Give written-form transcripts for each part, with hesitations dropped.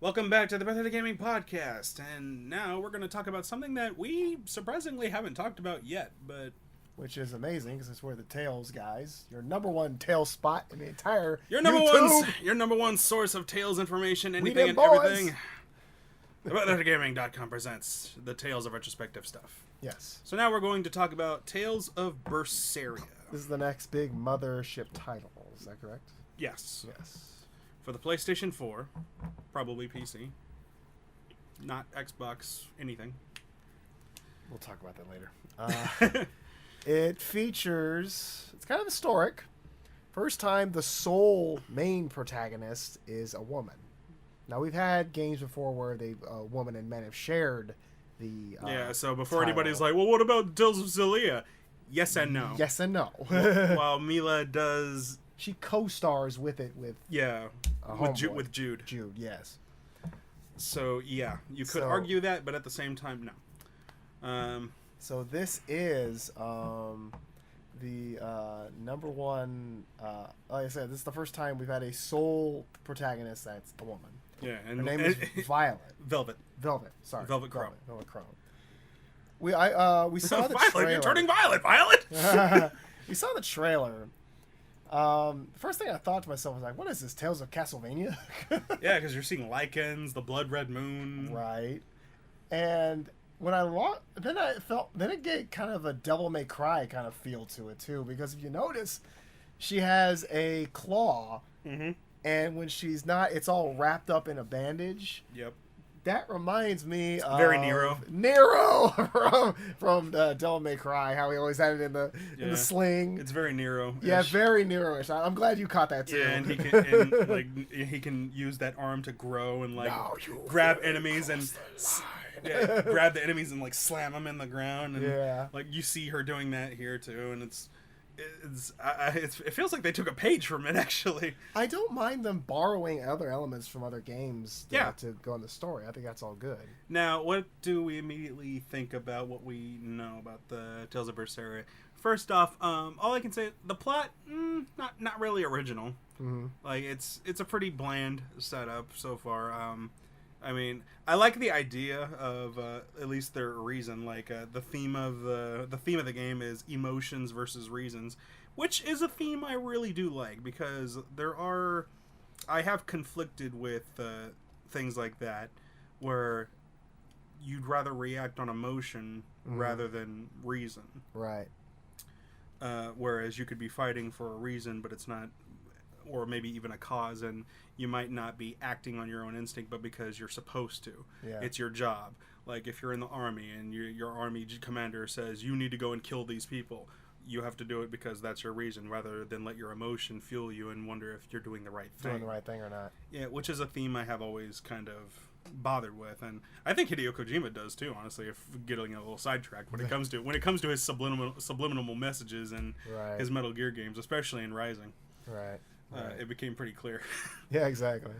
Welcome back to the Berseria Gaming Podcast, and now we're going to talk about something that we surprisingly haven't talked about yet, but... Which is amazing, because it's where the Tales guys, your number one Tales spot in the entire Your number one source of Tales information, anything and boys. everything. TheBerserierGaming.com presents the Tales of Retrospective stuff. Yes. So now we're going to talk about Tales of Berseria. This is the next big mothership title, is that correct? Yes. Yes. For the PlayStation 4, probably PC, not Xbox, anything. We'll talk about that later. It features, it's kind of historic. First time the sole main protagonist is a woman. Now, we've had games before where woman and men have shared the so before title. anybody's like, well, what about Tales of Zelia? Yes and no. Yes and no. While Mila does... She co-stars with it with with Jude. Jude, yes. So, yeah, you could argue that, but at the same time, no. So this is the number one... like I said, this is the first time we've had a sole protagonist that's a woman. Yeah, and her name is Violet. Velvet. Sorry. Velvet Crow. Velvet Crow. We saw the Violet, trailer. you're turning violet, Violet! We saw the trailer. The first thing I thought to myself was like, what is this, Tales of Castlevania? Yeah, because you're seeing lichens, the blood red moon. Right. And when then it get kind of a Devil May Cry kind of feel to it too, because if you notice, she has a claw, and when she's not, it's all wrapped up in a bandage. Yep. That reminds me of very Nero. from Devil May Cry, how he always had it in the sling. It's very Nero. Yeah, very Nero-ish. I'm glad you caught that too. Yeah, and he can use that arm to grow and grab enemies and grab the enemies and slam them in the ground. And you see her doing that here too, and it feels like they took a page from it, actually. I don't mind them borrowing other elements from other games to go in the story. I think that's all good. Now, what do we immediately think about what we know about the Tales of Berseria? First off, all I can say, the plot, not really original. Mm-hmm. It's a pretty bland setup so far. I mean, I like the idea of at least their reason. The theme of the game is emotions versus reasons, which is a theme I really do like, because I have conflicted with things like that, where you'd rather react on emotion rather than reason. Right. Whereas you could be fighting for a reason, but it's not, or maybe even a cause, and you might not be acting on your own instinct, but because you're supposed to. Yeah. It's your job. Like if you're in the army and your army commander says you need to go and kill these people, you have to do it because that's your reason, rather than let your emotion fuel you and wonder if you're doing the right thing. Doing the right thing or not. Yeah, which is a theme I have always kind of bothered with, and I think Hideo Kojima does too, honestly, if getting a little sidetracked when it comes to his subliminal messages and his Metal Gear games, especially in Rising. Right. It became pretty clear. Yeah, exactly.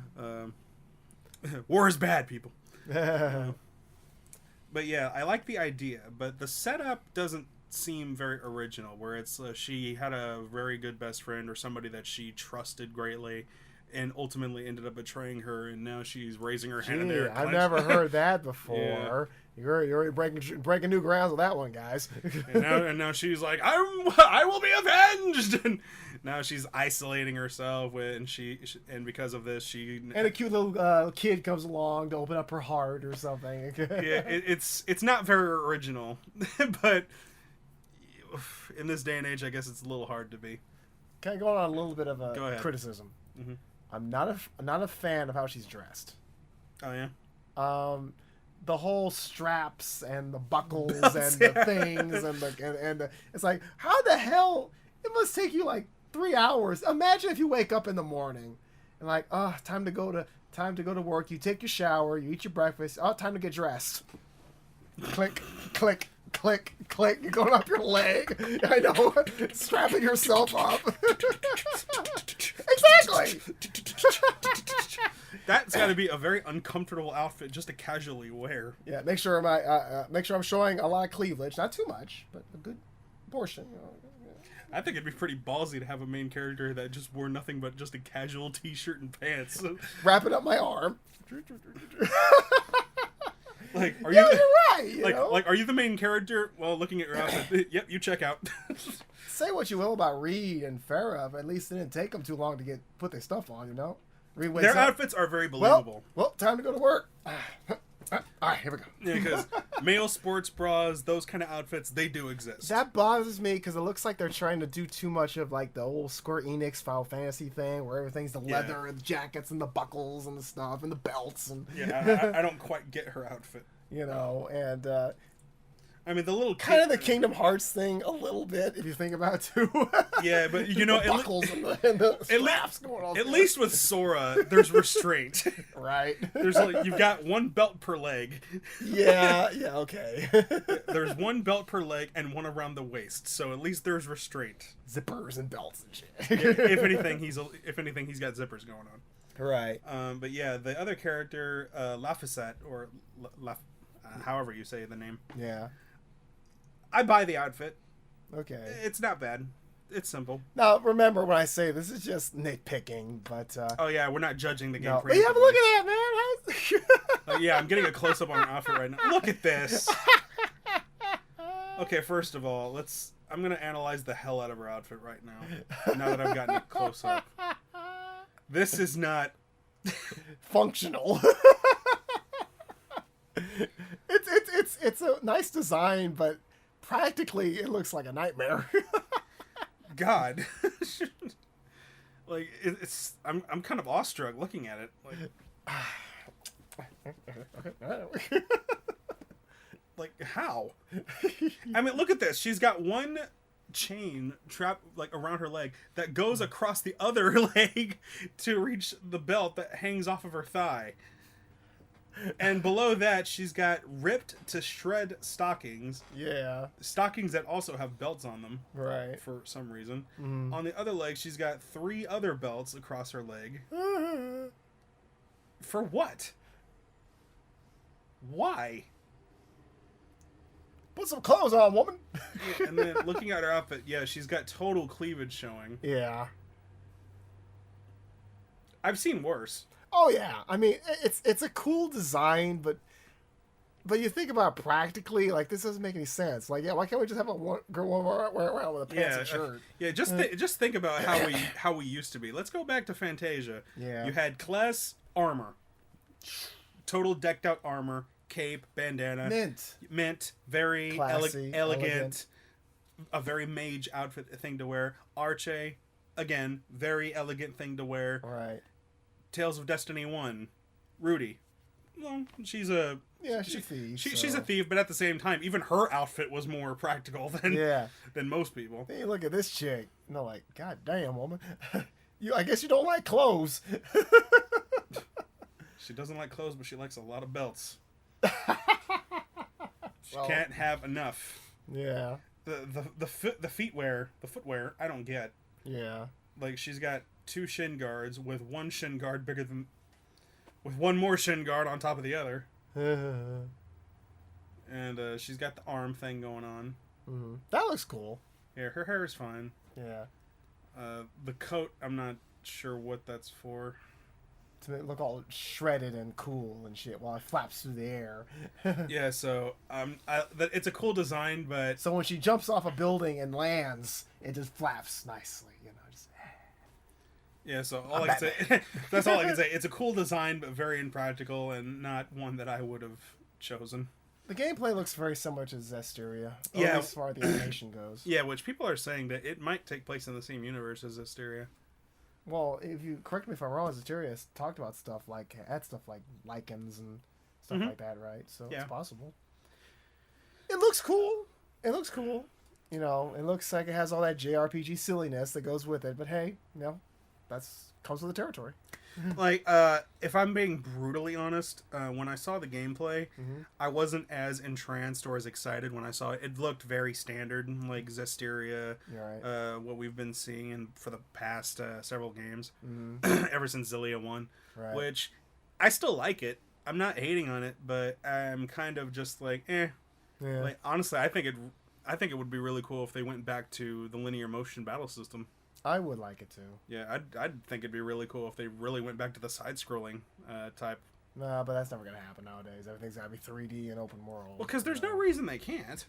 War is bad, people. But yeah, I like the idea, but the setup doesn't seem very original, where it's she had a very good best friend or somebody that she trusted greatly, and ultimately ended up betraying her, and now she's raising her hand in there. I've never heard that before. Yeah. You're breaking new grounds with that one, guys. and now she's like, I will be avenged, and now she's isolating herself, and because of this, and a cute little kid comes along to open up her heart or something. Yeah, it's not very original, but in this day and age, I guess it's a little hard to be. Can I go on a little bit of a criticism? Mm-hmm. I'm not a fan of how she's dressed. Oh yeah. The whole straps and the buckles and the things and it's like, how the hell? It must take you 3 hours. Imagine if you wake up in the morning and time to go to work. You take your shower, you eat your breakfast. Oh, time to get dressed. Click, click, click, click. You're going up your leg. I know. Strapping yourself up. Exactly. That's got to be a very uncomfortable outfit just to casually wear. Yeah, make sure I'm showing a lot of cleavage, not too much, but a good portion. I think it'd be pretty ballsy to have a main character that just wore nothing but just a casual t-shirt and pants. Wrapping up my arm. Like, are Yeah, you? you're right. You know? Like, are you the main character? Well, looking at your outfit, yep, you check out. Say what you will about Reed and Farah, but at least it didn't take them too long to put their stuff on. You know, Reed wakes Their up. outfits are very believable. Well, time to go to work. All right, here we go. Yeah, because male sports bras, those kind of outfits, they do exist. That bothers me because it looks like they're trying to do too much of like the old Square Enix Final Fantasy thing, where everything's the leather and the jackets and the buckles and the stuff and the belts and I don't quite get her outfit. you know, and I mean, the little kind of the Kingdom Hearts thing a little bit if you think about it too. Yeah, but you know, the buckles and the straps going on. At least with Sora, there's restraint. Right. There's like you've got one belt per leg. Yeah. Okay. There's one belt per leg and one around the waist, so at least there's restraint. Zippers and belts and shit. If anything, he's got zippers going on. Right. But yeah, the other character, Lafayette, or however you say the name. Yeah. I buy the outfit. Okay. It's not bad. It's simple. Now, remember when I say this is just nitpicking, but... oh, yeah, we're not judging the game. no. But yeah, but look at that, man. Yeah, I'm getting a close-up on her outfit right now. Look at this. Okay, first of all, I'm going to analyze the hell out of her outfit right now. Now that I've gotten it close up. This is not... functional. It's a nice design, but practically it looks like a nightmare. God. Like I'm kind of awestruck looking at it. Like how? I mean, look at this. She's got one chain trapped like around her leg that goes across the other leg to reach the belt that hangs off of her thigh. And below that, she's got ripped to shred stockings. Yeah. Stockings that also have belts on them. Right. For some reason. Mm. On the other leg, she's got 3 other belts across her leg. For what? Why? Put some clothes on, woman. Yeah, and then looking at her outfit, yeah, she's got total cleavage showing. Yeah. I've seen worse. Oh yeah, I mean it's a cool design, but you think about it practically, like this doesn't make any sense. Like, yeah, why can't we just have a girl wear around with a pants and shirt? Yeah, just think about how we used to be. Let's go back to Fantasia. Yeah, you had class armor, total decked out armor, cape, bandana, mint, very classy, elegant, a very mage outfit thing to wear. Arche, again, very elegant thing to wear. Right. Tales of Destiny 1, Rudy. Well, she's a thief. She's a thief, but at the same time, even her outfit was more practical than most people. Hey, look at this chick. And they're like, God damn, woman. I guess you don't like clothes. She doesn't like clothes, but she likes a lot of belts. She can't have enough. Yeah. The footwear, I don't get. Yeah. Like, she's got 2 shin guards with one shin guard with one more shin guard on top of the other. And she's got the arm thing going on. Mm-hmm. That looks cool. Yeah, her hair is fine. Yeah. The coat, I'm not sure what that's for. To look all shredded and cool and shit while it flaps through the air. Yeah, so it's a cool design, but so when she jumps off a building and lands, it just flaps nicely, you know. Just yeah. So that's all I can say. It's a cool design, but very impractical and not one that I would have chosen. The gameplay looks very similar to Zestiria, yeah, as far as the animation goes. Yeah, which people are saying that it might take place in the same universe as Zestiria. Well, if you correct me if I'm wrong, Zestiria talked about stuff like lichens and stuff like that, right? So it's possible. It looks cool. You know, it looks like it has all that JRPG silliness that goes with it. But hey, you know, that's comes with the territory. Like, if I'm being brutally honest, when I saw the gameplay, I wasn't as entranced or as excited when I saw it. It looked very standard, like Zestiria, what we've been seeing for the past several games, ever since Xillia 1, which I still like it. I'm not hating on it, but I'm kind of just like, eh. Yeah. Like, honestly, I think I think it would be really cool if they went back to the linear motion battle system. I would like it too. Yeah, I'd think it'd be really cool if they really went back to the side-scrolling type. Nah, but that's never gonna happen nowadays. Everything's gotta be 3D and open world. Well, because there's no reason they can't.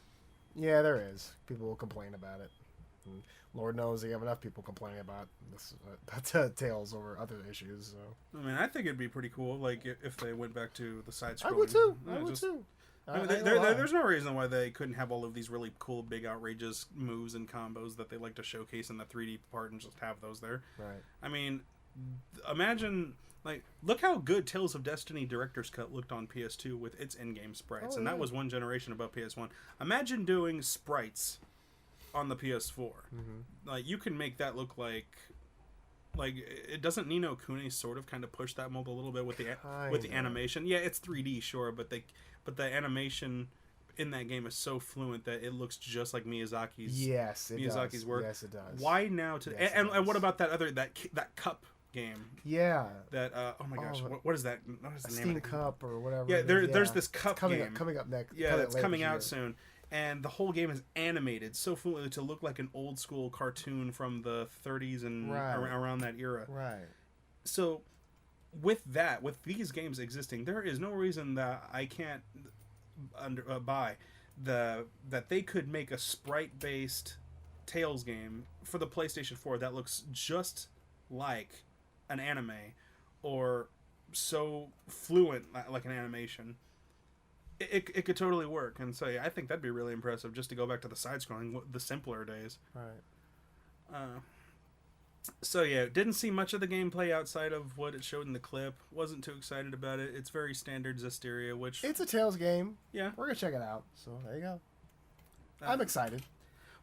Yeah, there is. People will complain about it. And Lord knows they have enough people complaining about this. Tales over other issues. So. I mean, I think it'd be pretty cool, like if they went back to the side-scrolling. I would too. I would too. I mean, there's no reason why they couldn't have all of these really cool, big, outrageous moves and combos that they like to showcase in the 3D part and just have those there. Right. I mean, imagine, like, look how good Tales of Destiny Director's Cut looked on PS2 with its in-game sprites, and that was one generation above PS1. Imagine doing sprites on the PS4. Mm-hmm. Like, you can make that look like it doesn't Ni no Kuni sort of kind of push that mold a little bit with the animation. Yeah, it's 3D, sure, but the animation in that game is so fluent that it looks just like Miyazaki's work. Yes, it does. Why now and what about that cup game? Yeah. That oh my gosh, what is that? What is the name Steam of the Cup or whatever. Yeah, there's this cup game coming up next. Yeah, that's coming out soon. And the whole game is animated so fluently to look like an old school cartoon from the 30s and around that era. Right. So, with these games existing, there is no reason that I can't buy that they could make a sprite-based Tales game for the PlayStation 4 that looks just like an anime or so fluent like an animation. It could totally work, and so yeah, I think that'd be really impressive just to go back to the side-scrolling, the simpler days. Right. So yeah, didn't see much of the gameplay outside of what it showed in the clip. Wasn't too excited about it. It's very standard Zestiria, which... It's a Tales game. Yeah. We're going to check it out, so there you go. I'm excited.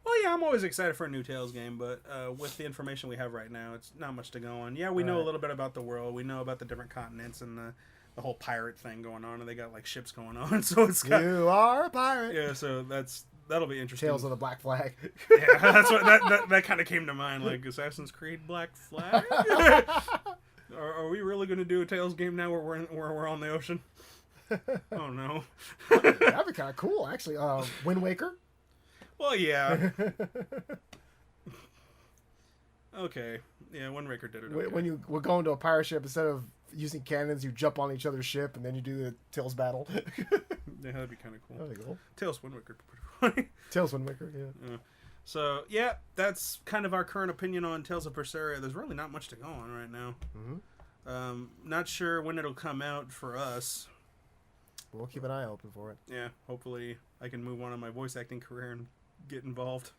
Well, yeah, I'm always excited for a new Tales game, but with the information we have right now, it's not much to go on. Yeah, we know a little bit about the world. We know about the different continents and the whole pirate thing going on, and they got like ships going on, so it's got... You are a pirate. Yeah, so that'll be interesting. Tales of the Black Flag. Yeah, that's what that kind of came to mind, like Assassin's Creed Black Flag. Are we really going to do a Tales game now where we're on the ocean? Oh no. That'd be kind of cool, actually. Wind Waker. Well, yeah. Okay. Yeah, Wind Waker did it. Okay. When you were going to a pirate ship, instead of using cannons, you jump on each other's ship and then you do the Tales battle. Yeah, that'd be kind of cool. That'd be cool. Tales Wind Waker, pretty funny. Tales Wind Waker, yeah. So yeah, that's kind of our current opinion on Tales of Berseria. There's really not much to go on right now. Mm-hmm. Not sure when it'll come out for us. We'll keep an eye open for it. Yeah, hopefully I can move on in my voice acting career and get involved.